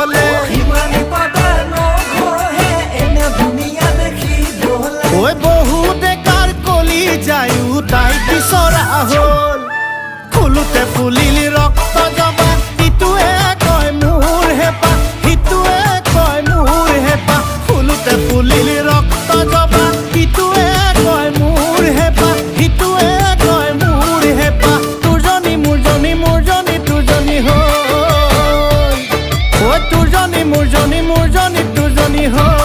হলে ঐ বহু ডেকাৰ কলি যায়ো তাই বিচৰা হ'ল ফুলোতে ফুলিল ৰক্ত জবা ইটোৱে কয় মোৰ হেঁপাহ সিটোৱে কয় মোৰ হেঁপাহ ফুলোতে ফুলিল ৰক্ত জবা ইটোৱে কয় মোৰ হেঁপাহ সিটোৱে কয় মোৰ হেঁপাহ তোৰজনী মোৰজনী মোৰজনী তোৰজনী হ'ল ঐ তোৰজনী মোৰজনী মোৰজনী তোৰজনী হ'ল